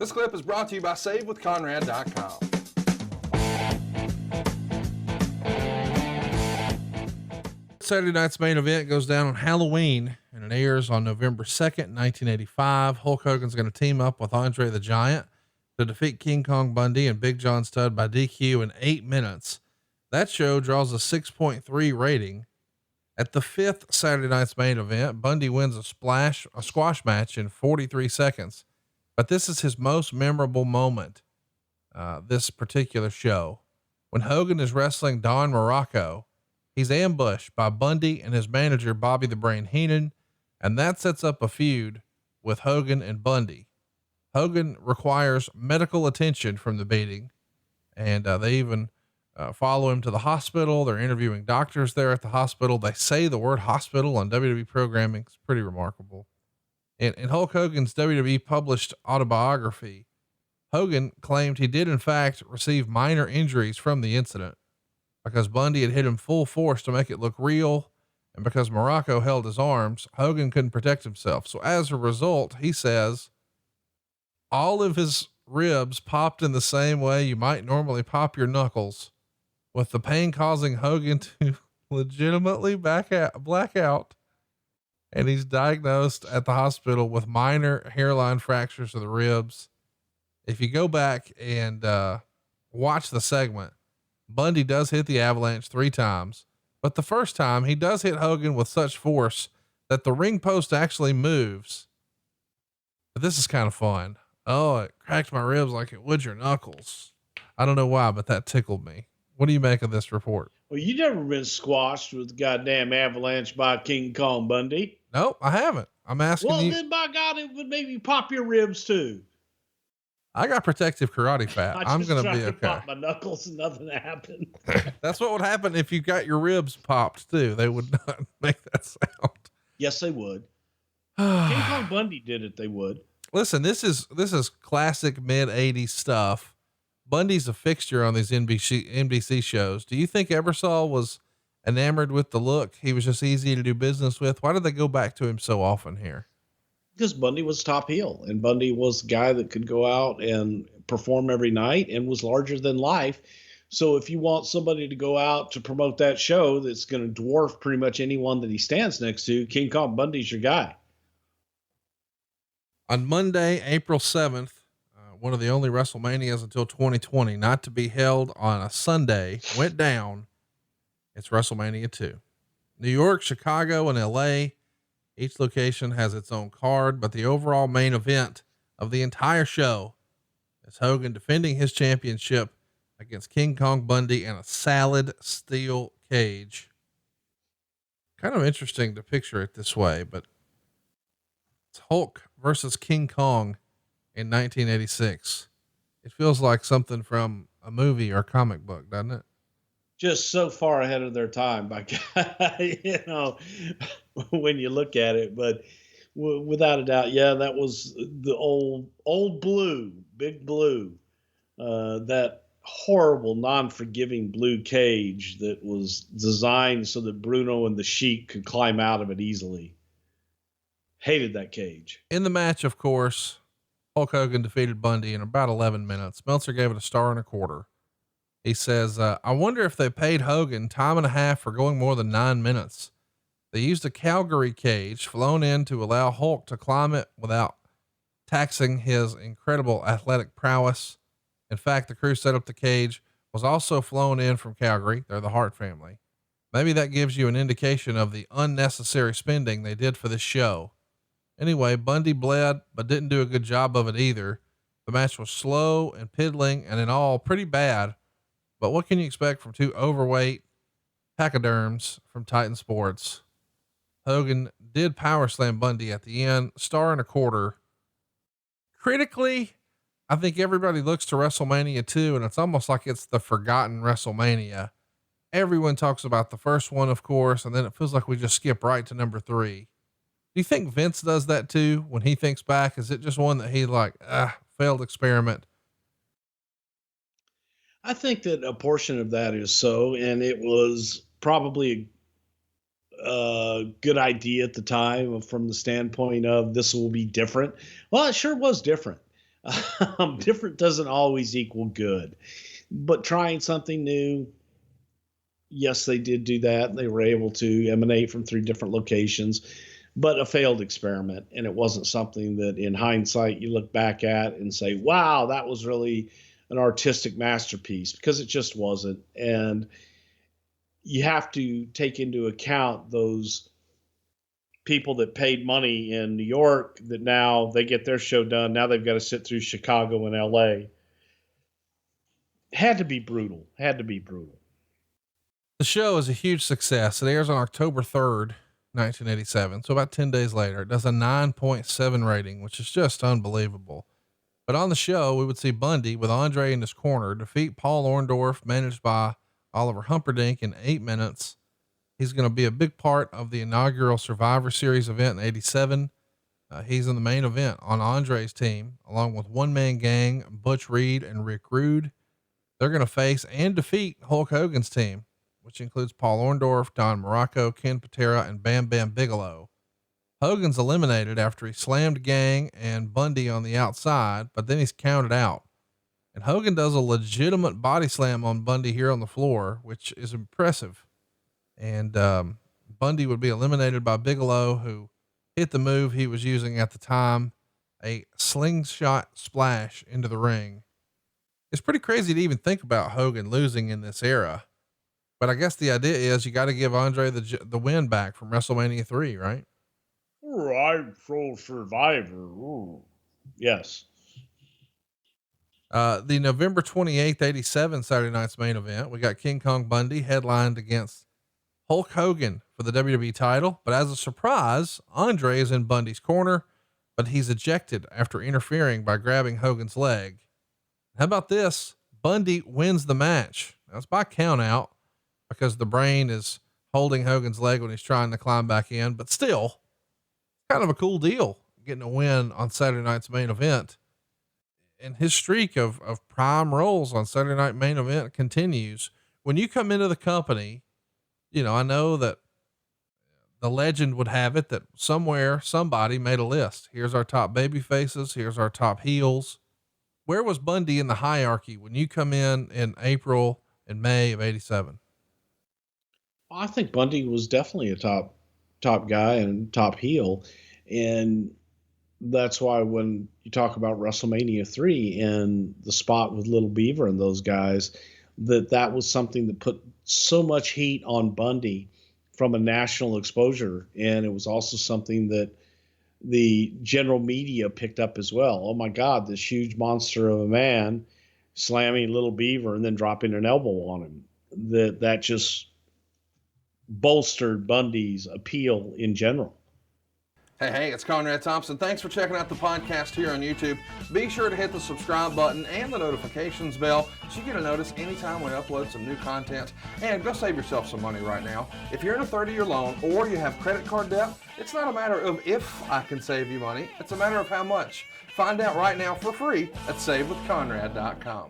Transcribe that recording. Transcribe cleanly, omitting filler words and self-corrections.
This clip is brought to you by SaveWithConrad.com. Saturday night's main event goes down on Halloween, and it airs on November 2nd, 1985. Hulk Hogan's going to team up with Andre the Giant to defeat King Kong Bundy and Big John Studd by DQ in 8 minutes. That show draws a 6.3 rating. At the fifth Saturday night's main event, Bundy wins a squash match in 43 seconds. But this is his most memorable moment, this particular show. When Hogan is wrestling Don Morocco, he's ambushed by Bundy and his manager, Bobby the Brain Heenan, and that sets up a feud with Hogan and Bundy. Hogan requires medical attention from the beating, and they even follow him to the hospital. They're interviewing doctors there at the hospital. They say the word hospital on WWE programming. It's pretty remarkable. In Hulk Hogan's WWE published autobiography, Hogan claimed he did in fact receive minor injuries from the incident because Bundy had hit him full force to make it look real. And because Morocco held his arms, Hogan couldn't protect himself. So as a result, he says all of his ribs popped in the same way you might normally pop your knuckles, with the pain causing Hogan to legitimately black out. And he's diagnosed at the hospital with minor hairline fractures of the ribs. If you go back and watch the segment, Bundy does hit the avalanche 3 times, but the first time he does hit Hogan with such force that the ring post actually moves. But this is kind of fun. Oh, it cracked my ribs like it would your knuckles. I don't know why, but that tickled me. What do you make of this report? Well, you never been squashed with the goddamn avalanche by King Kong Bundy. Nope, I haven't. I'm asking you. Then by God, it would maybe pop your ribs too. I got protective karate fat. I'm going to be okay. Pop my knuckles and nothing happened. That's what would happen if you got your ribs popped too. They would not make that sound. Yes, they would. King Kong Bundy did it. They would. Listen, this is classic mid 80s stuff. Bundy's a fixture on these NBC shows. Do you think Ebersol was enamored with the look? He was just easy to do business with. Why did they go back to him so often here? Because Bundy was top heel, and Bundy was a guy that could go out and perform every night and was larger than life. So if you want somebody to go out to promote that show that's going to dwarf pretty much anyone that he stands next to, King Kong Bundy's your guy. On Monday, April 7th, one of the only WrestleManias until 2020 not to be held on a Sunday, went down. It's WrestleMania 2. New York, Chicago, and LA. Each location has its own card, but the overall main event of the entire show is Hogan defending his championship against King Kong Bundy in a solid steel cage. Kind of interesting to picture it this way, but it's Hulk versus King Kong in 1986. It feels like something from a movie or comic book, doesn't it? Just so far ahead of their time, by God, when you look at it, but without a doubt, yeah, that was the old blue, big blue, that horrible, non-forgiving blue cage that was designed so that Bruno and the Sheik could climb out of it easily. Hated that cage. In the match, of course, Hulk Hogan defeated Bundy in about 11 minutes. Meltzer gave it a 1.25 stars. He says, I wonder if they paid Hogan time and a half for going more than 9 minutes. They used a Calgary cage flown in to allow Hulk to climb it without taxing his incredible athletic prowess. In fact, the crew set up the cage was also flown in from Calgary. They're the Hart family. Maybe that gives you an indication of the unnecessary spending they did for this show. Anyway, Bundy bled, but didn't do a good job of it either. The match was slow and piddling and in all pretty bad. But what can you expect from 2 overweight pachyderms from Titan Sports? Hogan did power slam Bundy at the end, 1.25 stars. Critically, I think everybody looks to WrestleMania 2, and it's almost like it's the forgotten WrestleMania. Everyone talks about the first one, of course, and then it feels like we just skip right to number 3. Do you think Vince does that too when he thinks back? Is it just one that he failed experiment? I think that a portion of that is so, and it was probably a good idea at the time from the standpoint of this will be different. Well, it sure was different. Different doesn't always equal good, but trying something new, yes, they did do that. They were able to emanate from 3 different locations, but a failed experiment. And it wasn't something that in hindsight you look back at and say, wow, that was really an artistic masterpiece, because it just wasn't. And you have to take into account those people that paid money in New York that now they get their show done. Now they've got to sit through Chicago and LA. Had to be brutal. The show is a huge success. It airs on October 3rd, 1987. So about 10 days later, it does a 9.7 rating, which is just unbelievable. But on the show, we would see Bundy with Andre in his corner defeat Paul Orndorff, managed by Oliver Humperdinck, in 8 minutes. He's going to be a big part of the inaugural Survivor Series event in 87. He's in the main event on Andre's team, along with One Man Gang, Butch Reed, and Rick Rude. They're going to face and defeat Hulk Hogan's team, which includes Paul Orndorff, Don Morocco, Ken Patera, and Bam Bam Bigelow. Hogan's eliminated after he slammed Gang and Bundy on the outside, but then he's counted out. And Hogan does a legitimate body slam on Bundy here on the floor, which is impressive. And Bundy would be eliminated by Bigelow, who hit the move he was using at the time, a slingshot splash into the ring. It's pretty crazy to even think about Hogan losing in this era, but I guess the idea is you got to give Andre the win back from WrestleMania 3, right? Right, for Survivor. Ooh. Yes. The November 28th, 87 Saturday Night's main event, we got King Kong Bundy headlined against Hulk Hogan for the WWE title, but as a surprise, Andre is in Bundy's corner, but he's ejected after interfering by grabbing Hogan's leg. How about this? Bundy wins the match. Now it's by count out because the brain is holding Hogan's leg when he's trying to climb back in, but still kind of a cool deal getting a win on Saturday night's main event. And his streak of prime roles on Saturday Night Main Event continues. When you come into the company, you know, I know that the legend would have it that somewhere somebody made a list. Here's our top baby faces. Here's our top heels. Where was Bundy in the hierarchy when you come in April and May of 87? I think Bundy was definitely a top guy and top heel. And that's why when you talk about WrestleMania 3 and the spot with Little Beaver and those guys, that was something that put so much heat on Bundy from a national exposure. And it was also something that the general media picked up as well. Oh my God, this huge monster of a man slamming Little Beaver and then dropping an elbow on him. That just bolstered Bundy's appeal in general. Hey, it's Conrad Thompson. Thanks for checking out the podcast here on YouTube. Be sure to hit the subscribe button and the notifications bell so you get a notice anytime we upload some new content. And go save yourself some money right now. If you're in a 30-year loan or you have credit card debt, it's not a matter of if I can save you money. It's a matter of how much. Find out right now for free at SaveWithConrad.com.